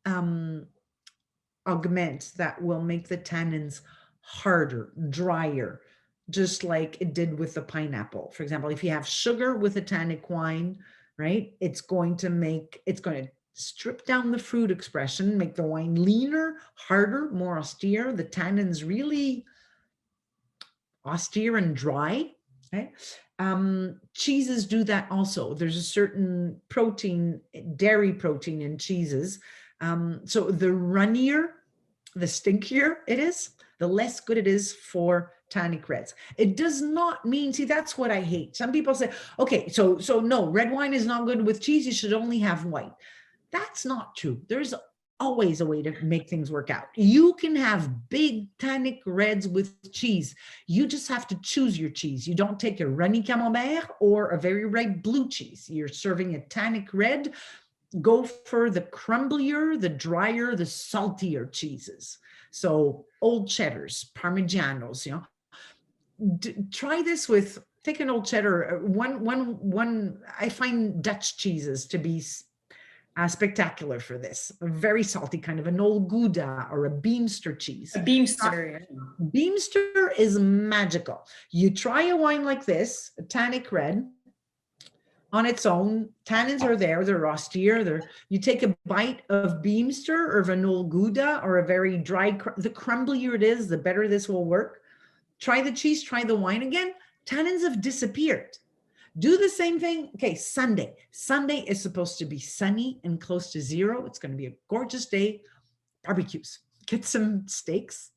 augment, that will make the tannins harder, drier, just like it did with the pineapple. For example, if you have sugar with a tannic wine, right, it's going to strip down the fruit expression, make the wine leaner, harder, more austere. The tannins really austere and dry. Okay. Cheeses do that also. There's a certain protein, dairy protein in cheeses. So the runnier, the stinkier it is, the less good it is for tannic reds. It does not mean, see, that's what I hate. Some people say, okay, so no, red wine is not good with cheese. You should only have white. That's not true. There's always a way to make things work out. You can have big tannic reds with cheese. You just have to choose your cheese. You don't take a runny Camembert or a very ripe blue cheese. You're serving a tannic red. Go for the crumblier, the drier, the saltier cheeses. So old cheddars, Parmigianos, try this with, take an old cheddar. One, I find Dutch cheeses to be spectacular for this. A very salty, kind of an old Gouda or a Beamster cheese. A Beamster. Beamster is magical. You try a wine like this, a tannic red, on its own. Tannins are there, they're rustier. You take a bite of Beamster or of an old Gouda or a very dry, the crumblier it is, the better this will work. Try the cheese, try the wine again. Tannins have disappeared. Do the same thing. Okay, Sunday. Sunday is supposed to be sunny and close to zero. It's going to be a gorgeous day. Barbecues. Get some steaks.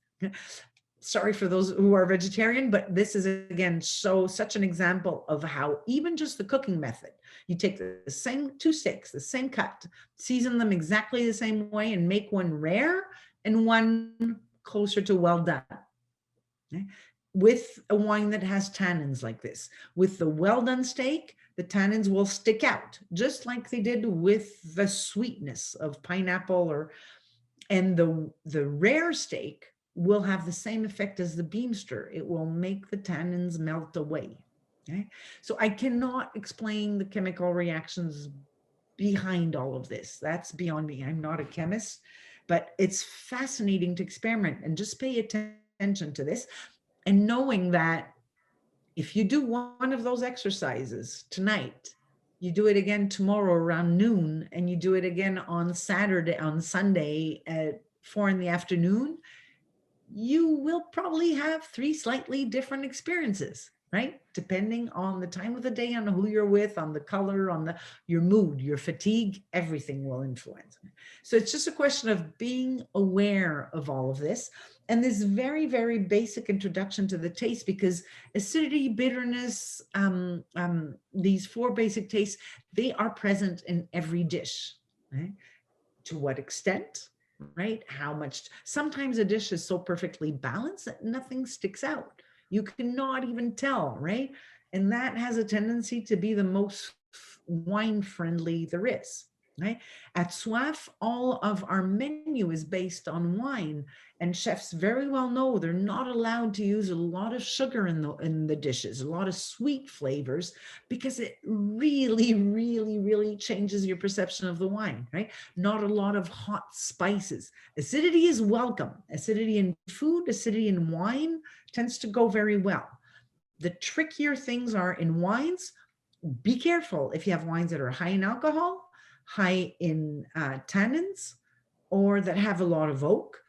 Sorry for those who are vegetarian, but this is, again, such an example of how even just the cooking method, you take the same 2 steaks, the same cut, season them exactly the same way and make one rare and one closer to well done. Okay? With a wine that has tannins like this. With the well done steak, the tannins will stick out, just like they did with the sweetness of pineapple, and the rare steak will have the same effect as the Beamster. It will make the tannins melt away. Okay? So I cannot explain the chemical reactions behind all of this. That's beyond me. I'm not a chemist, but it's fascinating to experiment and just pay attention to this. And knowing that if you do one of those exercises tonight, you do it again tomorrow around noon, and you do it again on Sunday at 4 p.m, you will probably have 3 slightly different experiences, right? Depending on the time of the day, on who you're with, on the color, on your mood, your fatigue, everything will influence. So it's just a question of being aware of all of this. And this very, very basic introduction to the taste, because acidity, bitterness, these 4 basic tastes, they are present in every dish, right? To what extent? Right? How much? Sometimes a dish is so perfectly balanced that nothing sticks out. You cannot even tell, right? And that has a tendency to be the most wine friendly there is, right? At Soif, all of our menu is based on wine, and chefs very well know they're not allowed to use a lot of sugar in the dishes, a lot of sweet flavors, because it really, really, really changes your perception of the wine, right? Not a lot of hot spices. Acidity is welcome. Acidity in food, acidity in wine tends to go very well. The trickier things are in wines. Be careful if you have wines that are high in alcohol, high in tannins, or that have a lot of oak.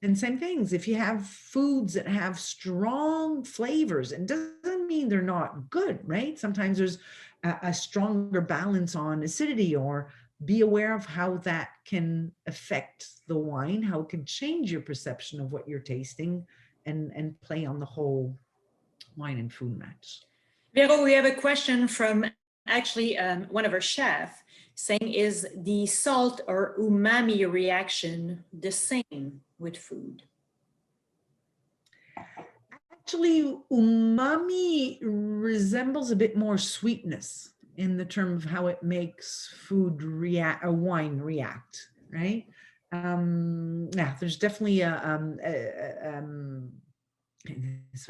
And same things, if you have foods that have strong flavors, it doesn't mean they're not good, right? Sometimes there's a stronger balance on acidity, or be aware of how that can affect the wine, how it can change your perception of what you're tasting, and play on the whole wine and food match. Vero, we have a question from actually one of our chefs saying, is the salt or umami reaction the same with food? Actually, umami resembles a bit more sweetness in the term of how it makes food react, or wine react, right? Yeah, there's definitely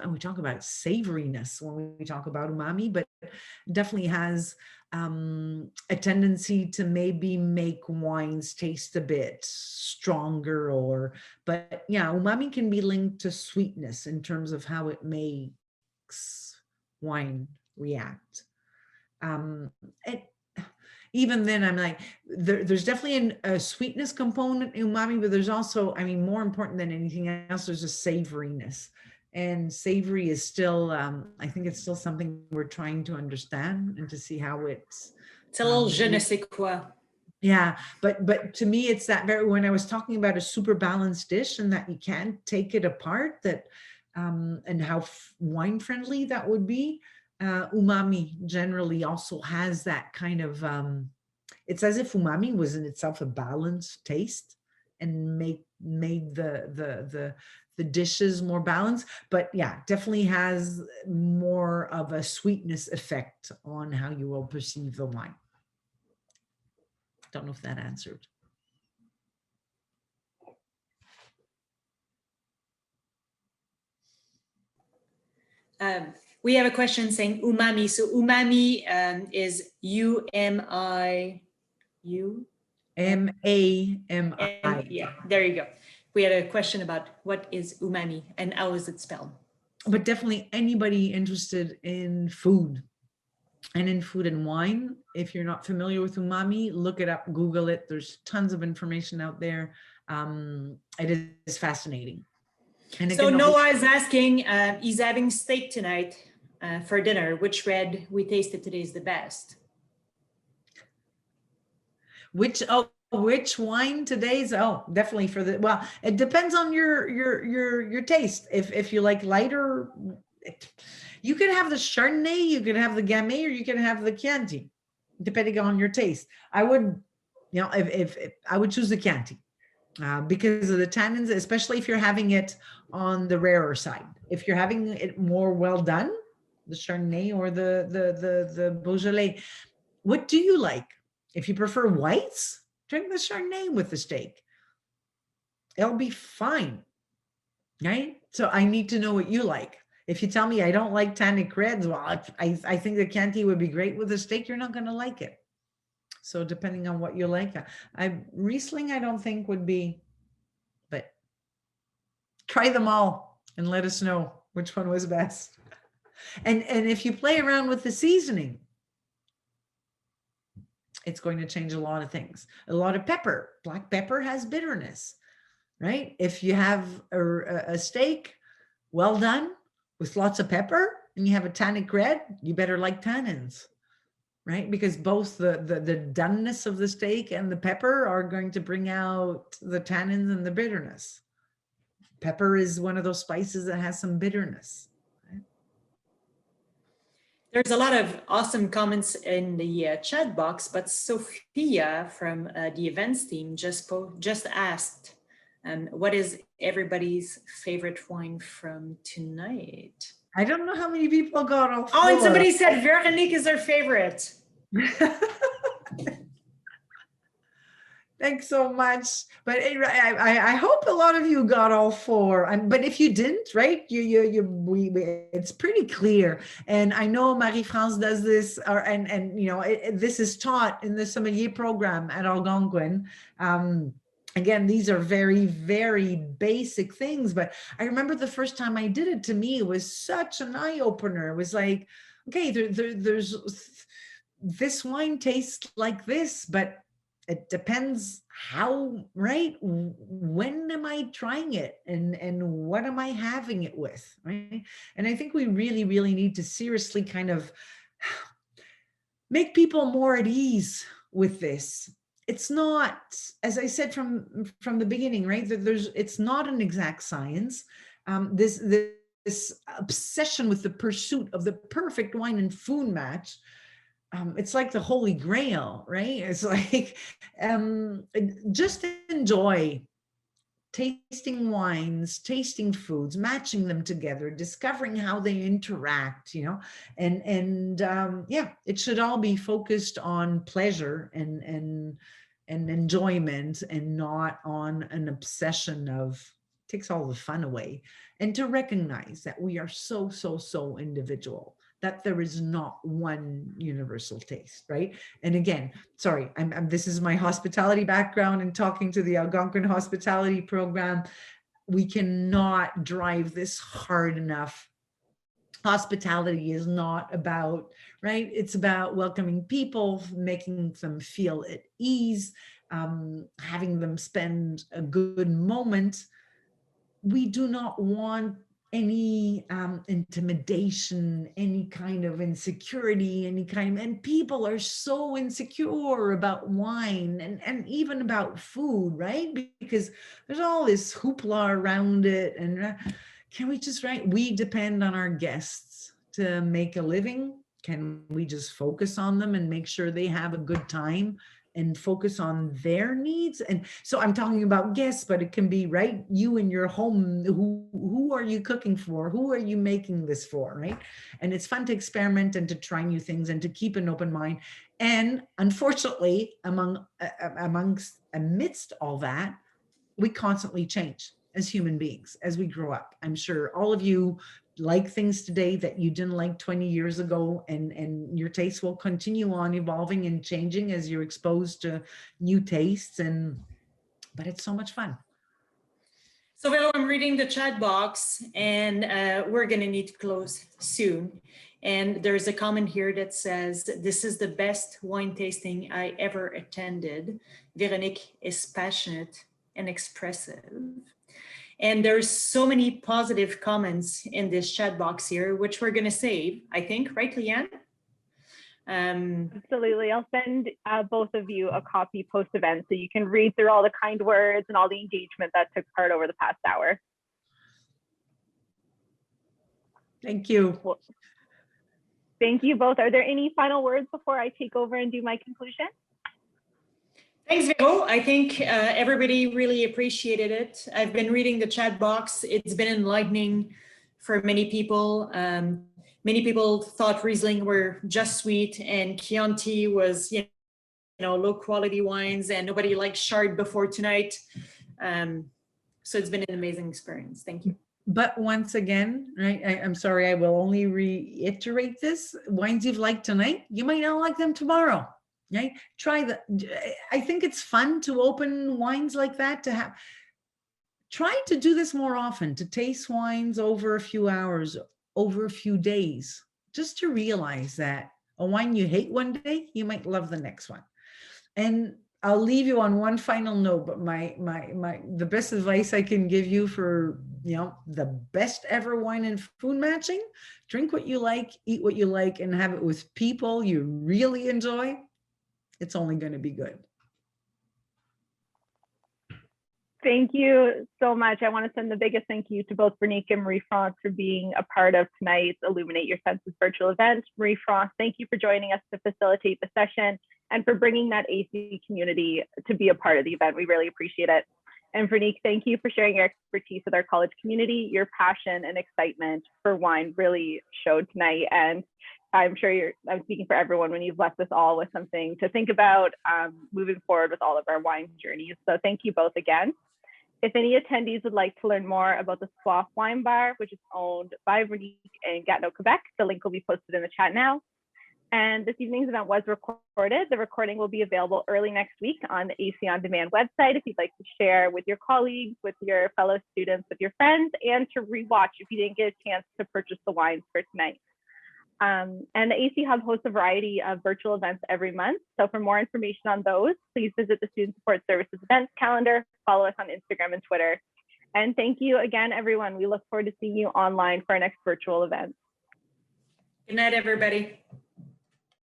we talk about savoriness when we talk about umami, but definitely has a tendency to maybe make wines taste a bit stronger, but yeah, umami can be linked to sweetness in terms of how it makes wine react. Even then, I'm like, there's definitely a sweetness component in umami, but there's also, I mean, more important than anything else, there's a savoriness. And savory is still, I think it's still something we're trying to understand and to see how it's a little je ne sais quoi. Yeah, but to me, it's that when I was talking about a super balanced dish and that you can't take it apart, that and how wine friendly that would be, umami generally also has that kind of, it's as if umami was in itself a balanced taste and made the dishes more balanced, but yeah, definitely has more of a sweetness effect on how you will perceive the wine. Don't know if that answered. We have a question saying umami. So umami is U-M-I-U. Umami. Yeah, there you go. We had a question about what is umami and how is it spelled? But definitely anybody interested in food and in food and wine, if you're not familiar with umami, look it up, Google it. There's tons of information out there. It is fascinating. And So again, Noah is asking, he's having steak tonight for dinner. Which red we tasted today is the best? which wine today's? Oh, definitely for the, well, it depends on your taste. If you like lighter, you could have the Chardonnay, you could have the Gamay, or you can have the Chianti, depending on your taste. I would, if I would choose the Chianti. Because of the tannins, especially if you're having it on the rarer side. If you're having it more well done, the Chardonnay or the Beaujolais. What do you like? If you prefer whites, drink the Chardonnay with the steak. It'll be fine, right? So I need to know what you like. If you tell me I don't like tannic reds, well, I think the Chianti would be great with a steak, you're not going to like it. So depending on what you like, Riesling, I don't think would be, but try them all and let us know which one was best. And if you play around with the seasoning, it's going to change a lot of things. A lot of pepper, black pepper has bitterness, right? If you have a steak well done with lots of pepper and you have a tannic red, you better like tannins. Right? Because both the doneness of the steak and the pepper are going to bring out the tannins and the bitterness. Pepper is one of those spices that has some bitterness. Right? There's a lot of awesome comments in the chat box, but Sophia from the events team just asked, what is everybody's favorite wine from tonight? I don't know how many people got all four. Oh, and somebody said Véronique is their favorite. Thanks so much. But I hope a lot of you got all four. But if you didn't, right? It's pretty clear. And I know Marie-France does this, and this is taught in the Sommelier program at Algonquin. Again, these are very, very basic things, but I remember the first time I did it, to me, it was such an eye opener. It was like, okay, there's this wine tastes like this, but it depends how, right? When am I trying it and what am I having it with, right? And I think we really, really need to seriously kind of make people more at ease with this. It's not, as I said from the beginning, right? It's not an exact science. This obsession with the pursuit of the perfect wine and food match, it's like the Holy Grail, right? It's like just enjoy tasting wines, tasting foods, matching them together, discovering how they interact, and yeah, it should all be focused on pleasure and enjoyment, and not on an obsession of takes all the fun away. And to recognize that we are so individual, that there is not one universal taste, right? And again, sorry, this is my hospitality background and talking to the Algonquin hospitality program. We cannot drive this hard enough. Hospitality is not about, right? It's about welcoming people, making them feel at ease, having them spend a good moment. We do not want any intimidation, any kind of insecurity, and people are so insecure about wine and even about food, right? Because there's all this hoopla around it. And can we just, right? We depend on our guests to make a living. Can we just focus on them and make sure they have a good time and focus on their needs? And so I'm talking about guests, but it can be, right, you in your home. Who are you cooking for? Who are you making this for, right? And it's fun to experiment and to try new things and to keep an open mind. And unfortunately, amidst all that, we constantly change. as human beings as we grow up. I'm sure all of you like things today that you didn't like 20 years ago, and your tastes will continue on evolving and changing as you're exposed to new tastes, but it's so much fun. So Vero, I'm reading the chat box, and we're going to need to close soon. And there's a comment here that says, this is the best wine tasting I ever attended. Véronique is passionate and expressive. And there's so many positive comments in this chat box here, which we're going to save, I think, right, Leanne? Absolutely. I'll send both of you a copy post-event so you can read through all the kind words and all the engagement that took part over the past hour. Thank you. Well, thank you both. Are there any final words before I take over and do my conclusion? Thanks, Vero. I think everybody really appreciated it. I've been reading the chat box. It's been enlightening for many people. Many people thought Riesling were just sweet and Chianti was, low quality wines, and nobody liked Chard before tonight. So it's been an amazing experience. Thank you. But once again, right, I'm sorry, I will only reiterate this. Wines you've liked tonight, you might not like them tomorrow, right? I think it's fun to open wines like that, try to do this more often, to taste wines over a few hours, over a few days, just to realize that a wine you hate one day, you might love the next one. And I'll leave you on one final note, but the best advice I can give you for, the best ever wine and food matching, drink what you like, eat what you like, and have it with people you really enjoy. It's only going to be good. Thank you so much. I want to send the biggest thank you to both Véronique and Marie-France for being a part of tonight's Illuminate Your Senses virtual event. Marie-France, thank you for joining us to facilitate the session and for bringing that AC community to be a part of the event. We really appreciate it. And Véronique, thank you for sharing your expertise with our college community. Your passion and excitement for wine really showed tonight. And I'm sure I'm speaking for everyone when you've left us all with something to think about moving forward with all of our wine journeys. So thank you both again. If any attendees would like to learn more about the Soif Wine Bar, which is owned by Véronique in Gatineau, Quebec, the link will be posted in the chat now. And this evening's event was recorded. The recording will be available early next week on the AC On Demand website if you'd like to share with your colleagues, with your fellow students, with your friends, and to rewatch if you didn't get a chance to purchase the wines for tonight. And the AC Hub hosts a variety of virtual events every month. So for more information on those, please visit the Student Support Services events calendar, follow us on Instagram and Twitter. And thank you again, everyone. We look forward to seeing you online for our next virtual event. Good night, everybody.